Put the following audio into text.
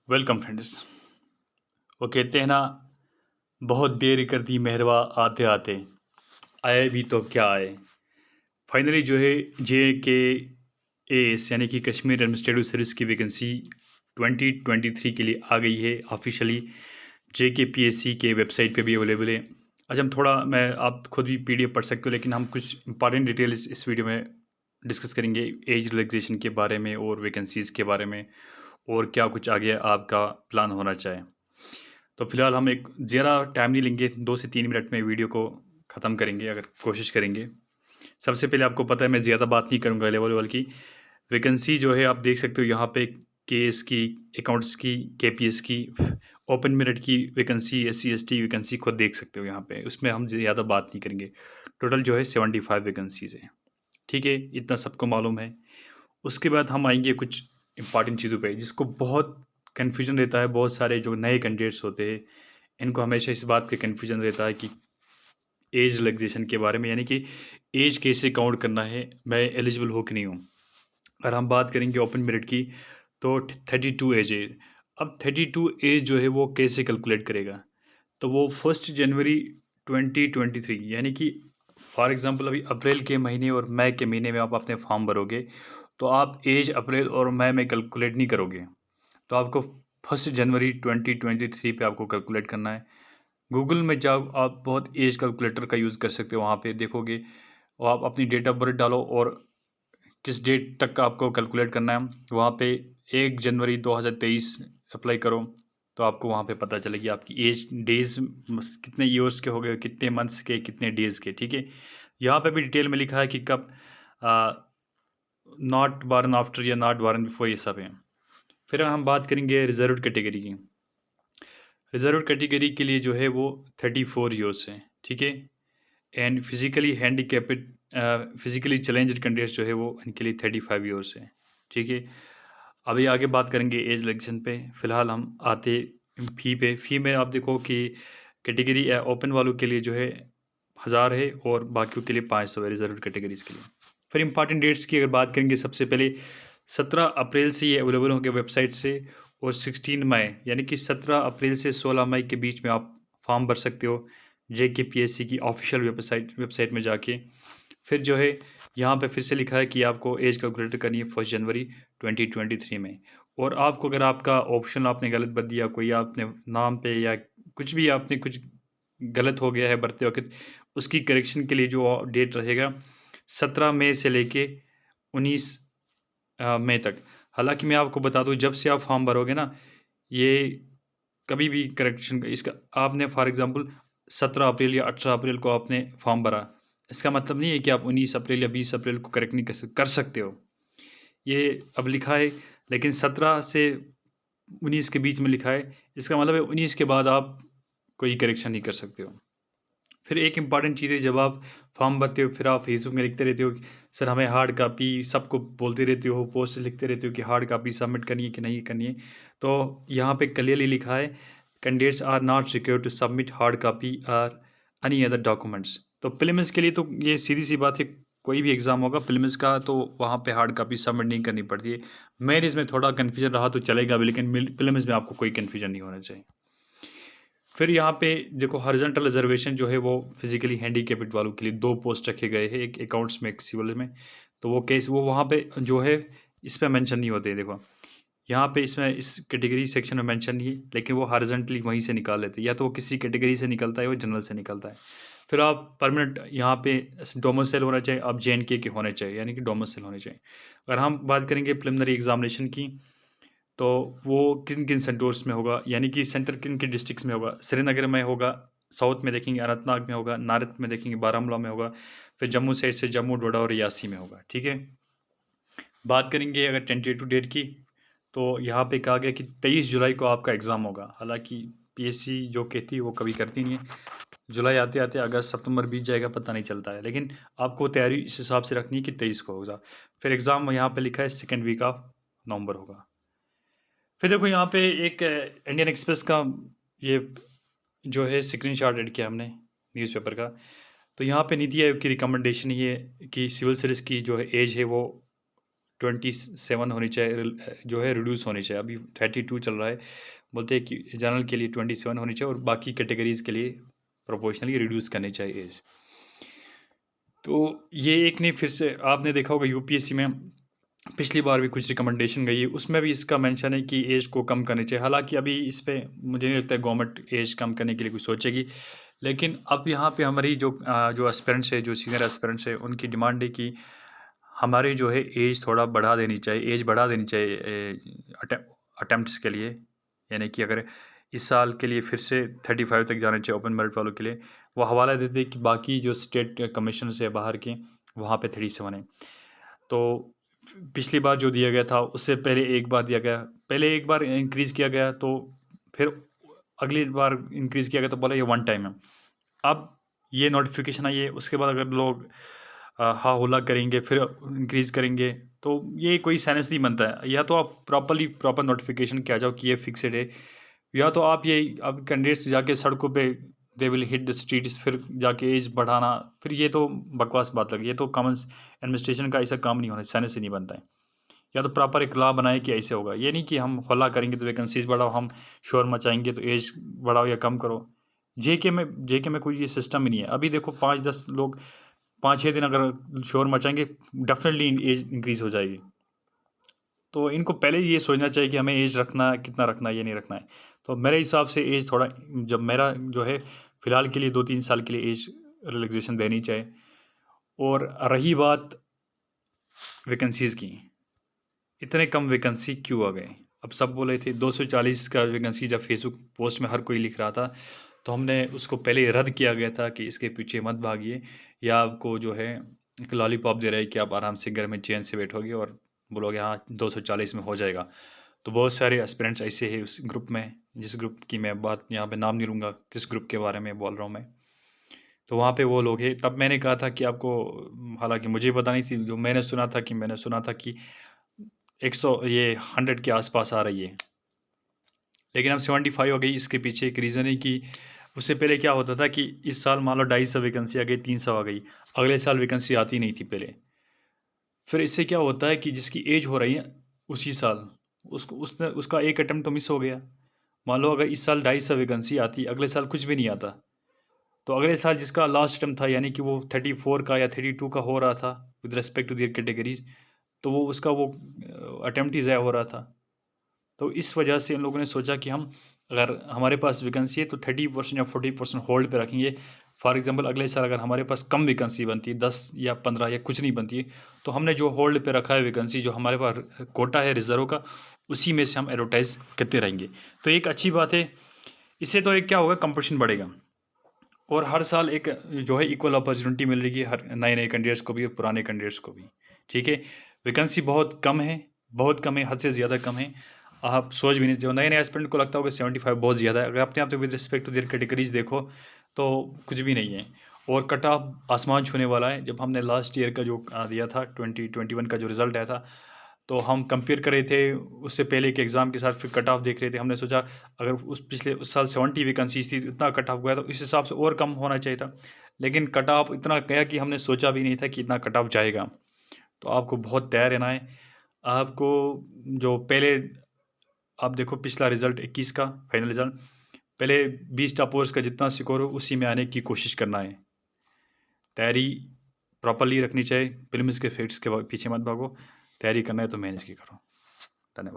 Welcome friends. वो कहते हैं ना, बहुत देर कर दी मेहरबा आते आते, आए भी तो क्या आए। फाइनली जो है जे के एस यानी कि कश्मीर एडमिनिस्ट्रेटिव सर्विस की वैकेंसी 2023 के लिए आ गई है ऑफिशियली। जे के पी एस सी के वेबसाइट पे भी अवेलेबल है। आज हम थोड़ा मैं आप खुद भी PDF पढ़ सकते हो, लेकिन हम कुछ इंपॉर्टेंट डिटेल्स इस वीडियो में डिस्कस करेंगे एज रिलैक्सेशन के बारे में और वैकेंसीज़ के बारे में, और क्या कुछ आगे आपका प्लान होना चाहिए। तो फिलहाल हम एक ज़्यादा टाइम नहीं लेंगे, 2 से 3 मिनट में वीडियो को ख़त्म करेंगे, अगर कोशिश करेंगे। सबसे पहले आपको पता है मैं ज़्यादा बात नहीं करूँगा लेवल लेवल की। वैकेंसी जो है आप देख सकते हो यहाँ पे, केएस की, अकाउंट्स की, केपीएस की, ओपन मेरिट की वैकेंसी, SC ST वैकेंसी खुद देख सकते हो यहाँ पे। उसमें हम ज़्यादा बात नहीं करेंगे। टोटल जो है 75 वैकेंसीज़ हैं। ठीक है, इतना सबको मालूम है। उसके बाद हम आएँगे कुछ इंपॉर्टेंट चीज़ों पे, जिसको बहुत कन्फ्यूजन रहता है। बहुत सारे जो नए कैंडिडेट्स होते हैं, इनको हमेशा इस बात का कन्फ्यूजन रहता है कि एज रिलैक्सेशन के बारे में, यानी कि एज कैसे काउंट करना है, मैं एलिजिबल हूँ कि नहीं हूँ। अगर हम बात करेंगे ओपन मेरिट की, तो 32 एज है। अब 32 एज जो है वो कैसे कैलकुलेट करेगा? तो वो 1 जनवरी 2023 यानी कि फॉर एग्ज़ाम्पल अभी अप्रैल के महीने और मई के महीने में आप अपने फॉर्म भरोगे, तो आप एज अप्रैल और मई में कैलकुलेट नहीं करोगे। तो आपको 1 जनवरी 2023 पे आपको कैलकुलेट करना है। गूगल में जाओ, आप बहुत एज कैलकुलेटर का यूज़ कर सकते हो। वहाँ पे देखोगे और आप अपनी डेट ऑफ बर्थ डालो और किस डेट तक का आपको कैलकुलेट करना है। वहाँ पे 1 जनवरी 2023 अप्लाई करो, तो आपको वहाँ पे पता चलेगी आपकी एज डेज़ कितने ईयर्स के हो गए, कितने मंथ्स के, कितने डेज़ के। ठीक है, यहाँ पे भी डिटेल में लिखा है कि कब नॉट बॉर्न आफ्टर या नॉट बॉर्न बिफोर, ये सब है। फिर हम बात करेंगे रिजर्व्ड कैटेगरी की। रिजर्व कैटेगरी के लिए जो है वो 34 ईयर्स है। ठीक है, and physically handicapped, physically challenged candidates जो है वो इनके लिए 35 ईयर्स है। ठीक है, अभी आगे बात करेंगे एज रिलैक्सेशन पे। फिलहाल हम आते फ़ी पे। फ़ी में आप देखो कि कैटेगरी ओपन वालों के लिए जो है 1000 है, और बाकियों के लिए 500 है, रिजर्व कैटेगरीज के लिए। फिर इंपॉर्टेंट डेट्स की अगर बात करेंगे, सबसे पहले 17 अप्रैल से ये अवेलेबल होंगे वेबसाइट से, और 16 मई यानी कि 17 अप्रैल से 16 मई के बीच में आप फॉर्म भर सकते हो JKPSC की ऑफिशियल वेबसाइट में जाके। फिर जो है यहाँ पे फिर से लिखा है कि आपको एज कैलकुलेट करनी है 1 जनवरी 2023 में। और आपको अगर आपका ऑप्शन आपने गलत भर दिया, कोई आपने नाम पे या कुछ भी आपने कुछ गलत हो गया है भरते वक्त, उसकी करेक्शन के लिए जो डेट रहेगा 17 मई से लेके 19 मई तक। हालांकि मैं आपको बता दूं, जब से आप फॉर्म भरोगे ना, ये कभी भी करेक्शन इसका, आपने फॉर एग्जांपल 17 अप्रैल या 18 अप्रैल को आपने फॉर्म भरा, इसका मतलब नहीं है कि आप 19 अप्रैल या 20 अप्रैल को करेक्ट नहीं कर सकते हो। ये अब लिखा है, लेकिन 17 से 19 के बीच में लिखा है, इसका मतलब है 19 के बाद आप कोई करेक्शन नहीं कर सकते हो। फिर एक इम्पॉर्टेंट चीज़ है, जब आप फॉर्म भरते हो फिर आप फेसबुक में लिखते रहते हो कि सर हमें हार्ड कापी, सबको बोलते रहते हो, पोस्ट लिखते रहते हो कि हार्ड कापी सबमिट करनी है कि नहीं करनी है। तो यहाँ पे क्लियरली लिखा है, candidates are not required to submit hard copy और एनी अदर डॉक्यूमेंट्स। तो प्रीलिम्स के लिए तो ये सीधी सी बात है, कोई भी एग्ज़ाम होगा प्रीलिम्स का, तो वहाँ पे हार्ड कापी सबमिट नहीं करनी पड़ती है। मेरिट्स में थोड़ा कन्फ्यूजन रहा तो चलेगा भी, लेकिन प्रीलिम्स में आपको कोई कन्फ्यूजन नहीं होना चाहिए। फिर यहाँ पे देखो, हॉरिजॉन्टल रिजर्वेशन जो है वो फिजिकली हैंडीकैप्ड वालों के लिए 2 पोस्ट रखे गए हैं, एक अकाउंट्स में, एक सिविल में। तो वो केस वो वहाँ पे जो है इस पे मेंशन नहीं होते। देखो यहाँ पे इसमें इस कैटेगरी सेक्शन में मेंशन नहीं है, लेकिन वो हॉरिजॉन्टली वहीं से निकाल लेते हैं, या तो वो किसी कैटेगरी से निकलता है, वो जनरल से निकलता है। फिर आप परमानेंट यहाँ पे डोमिसाइल होना चाहिए, आप JNK के होने चाहिए, यानी कि डोमिसाइल होने चाहिए। अगर हम बात करेंगे प्रिलिमिनरी एग्जामिनेशन की, तो वो किन-किन सेंटर्स में होगा, यानी कि सेंटर किन-किन डिस्ट्रिक्ट्स में होगा। श्रीनगर में होगा, साउथ में देखेंगे अनंतनाग में होगा, नॉर्थ में देखेंगे बारामूला में होगा, फिर जम्मू साइड से जम्मू, डोडा और रियासी में होगा। ठीक है? बात करेंगे अगर टेंटेटिव डेट की, तो यहाँ पे कहा गया कि 23 जुलाई को आपका एग्ज़ाम होगा। हालाँकि PSC जो कहती है वो कभी करती नहीं है। जुलाई आते-आते अगस्त, सितंबर बीत जाएगा, पता नहीं चलता है। लेकिन आपको तैयारी इस हिसाब से रखनी है कि 23 को होगा। फिर एग्ज़ाम यहाँ पे लिखा है सेकंड वीक ऑफ नवंबर होगा। फिर देखो यहाँ पे एक इंडियन एक्सप्रेस का ये जो है स्क्रीनशॉट ऐड किया हमने न्यूज़पेपर का। तो यहाँ पे नीति आयोग की रिकमेंडेशन ये है कि सिविल सर्विस की जो है एज है वो 27 होनी चाहिए, जो है रिड्यूस होनी चाहिए। अभी 32 चल रहा है, बोलते हैं कि जनरल के लिए 27 होनी चाहिए और बाकी कैटेगरीज़ के लिए प्रोपोर्शनली रिड्यूस करनी चाहिए एज। तो ये एक नहीं, फिर से आपने देखा होगा यूपीएससी में पिछली बार भी कुछ रिकमेंडेशन गई है, उसमें भी इसका मेंशन है कि एज को कम करनी चाहिए। हालांकि अभी इस पे मुझे नहीं लगता है गवर्नमेंट एज कम करने के लिए कुछ सोचेगी, लेकिन अब यहाँ पे हमारी जो एस्पिरेंट्स है, जो सीनियर एस्पिरेंट्स है, उनकी डिमांड है कि हमारी जो है एज थोड़ा बढ़ा देनी चाहिए, एज बढ़ा देनी चाहिए अटेम्प्ट्स के लिए। यानी कि अगर इस साल के लिए फिर से 35 तक जाना चाहिए ओपन मेरिट वालों के लिए, वो हवाला देते हैं कि बाकी जो स्टेट कमीशन है बाहर के, वहाँ पे 37 है। तो पिछली बार जो दिया गया था उससे पहले एक बार दिया गया, पहले एक बार इंक्रीज़ किया गया, तो फिर अगली बार इंक्रीज़ किया गया तो बोला ये वन टाइम है। अब ये नोटिफिकेशन आई है, उसके बाद अगर लोग हा हुला करेंगे फिर इंक्रीज़ करेंगे, तो ये कोई सेंस नहीं बनता है। या तो आप प्रॉपर नोटिफिकेशन के आ जाओ कि ये फिक्स्ड है, या तो आप ये अब कैंडिडेट्स जाके सड़कों पे they will hit the streets, फिर जाके एज बढ़ाना, फिर ये तो बकवास बात लगी। ये तो कॉमन एडमिनिस्ट्रेशन का ऐसा काम नहीं होना, सेंस से नहीं बनता है। या तो प्रॉपर एक लॉ बनाए कि ऐसे होगा, ये नहीं कि हम हल्ला करेंगे तो वैकेंसीज बढ़ाओ, हम शोर मचाएंगे तो एज बढ़ाओ या कम करो। जेके में कोई ये सिस्टम ही नहीं है। अभी देखो 5-10 लोग 5-6 दिन अगर शोर मचाएंगे, डेफिनेटली एज इंक्रीज़ हो जाएगी। तो इनको पहले ये सोचना चाहिए कि हमें एज रखना कितना रखना है, ये नहीं रखना है। तो मेरे हिसाब से एज थोड़ा, जब मेरा जो है फ़िलहाल के लिए 2-3 साल के लिए एज रिलैक्सेशन देनी चाहिए। और रही बात वैकेंसीज़ की, इतने कम वैकेंसी क्यों आ गए? अब सब बोले थे 240 का वैकेंसी, जब फेसबुक पोस्ट में हर कोई लिख रहा था, तो हमने उसको पहले रद्द किया गया था कि इसके पीछे मत भागिए, या आपको जो है एक लॉलीपॉप दे रहा है कि आप आराम से घर में चैन से बैठोगे और बोलोगे हाँ 240 में हो जाएगा। तो बहुत सारे एस्पिरेंट्स ऐसे हैं उस ग्रुप में, जिस ग्रुप की मैं बात यहाँ पे नाम नहीं लूँगा, किस ग्रुप के बारे में बोल रहा हूँ मैं। तो वहाँ पे वो लोग हैं, तब मैंने कहा था कि आपको, हालाँकि मुझे पता नहीं थी, जो मैंने सुना था कि 100 ये 100 के आस-पास आ रही है। लेकिन अब 75 हो गई। इसके पीछे एक रीज़न है कि उससे पहले क्या होता था कि इस साल मान लो 250 वैकेंसी आ गई, 300 आ गई, अगले साल वैकेंसी आती नहीं थी पहले। फिर इससे क्या होता है कि जिसकी एज हो रही है उसी साल, उसका एक अटेम्प्ट तो मिस हो गया। मान लो अगर इस साल 250 वैकेंसी आती, अगले साल कुछ भी नहीं आता, तो अगले साल जिसका लास्ट अटेम्प्ट था, यानी कि वो 34 का या 32 का हो रहा था with respect to their categories, तो वो उसका वो अटेम्प्ट ही ज़ाया हो रहा था। तो इस वजह से इन लोगों ने सोचा कि हम, अगर हमारे पास वैकेंसी है तो 30% या 40% होल्ड पे रखेंगे। फॉर एग्जांपल अगले साल अगर हमारे पास कम वैकेंसी बनती है, 10 या 15 या कुछ नहीं बनती है, तो हमने जो होल्ड पे रखा है वैकेंसी, जो हमारे पास कोटा है रिजर्व का, उसी में से हम एडवर्टाइज़ करते रहेंगे। तो एक अच्छी बात है, इससे तो एक क्या होगा, कंपटीशन बढ़ेगा और हर साल एक जो है इक्वल अपॉर्चुनिटी मिल रही है हर नए-नए कैंडिडेट्स को भी और पुराने कैंडिडेट्स को भी। ठीक है? वैकेंसी बहुत कम है, हद से ज़्यादा कम है। आप सोच भी नहीं, जो नए-नए एस्पिरेंट को लगता होगा 75 बहुत ज़्यादा है। अगर अपने आप with respect to their categories देखो, तो कुछ भी नहीं है और कट ऑफ आसमान छूने वाला है। जब हमने लास्ट ईयर का जो दिया था 2021 का जो रिज़ल्ट आया था, तो हम कंपेयर कर रहे थे उससे पहले के एग्ज़ाम के साथ, फिर कट ऑफ देख रहे थे। हमने सोचा अगर उस साल 70 वैकेंसीज़ थी, इतना कट ऑफ गया, तो इस हिसाब से और कम होना चाहिए था। लेकिन कट ऑफ इतना गया कि हमने सोचा भी नहीं था कि इतना कट ऑफ जाएगा। तो आपको बहुत तैयार रहना है। आपको जो पहले, आप देखो पिछला रिज़ल्ट 21 का फाइनल रिज़ल्ट, पहले 20 टॉपर्स का जितना स्कोर हो उसी में आने की कोशिश करना है। तैयारी प्रॉपर्ली रखनी चाहिए, प्रीलिम्स के फैक्ट्स के पीछे मत भागो। तैयारी करना है तो मेंस की करो।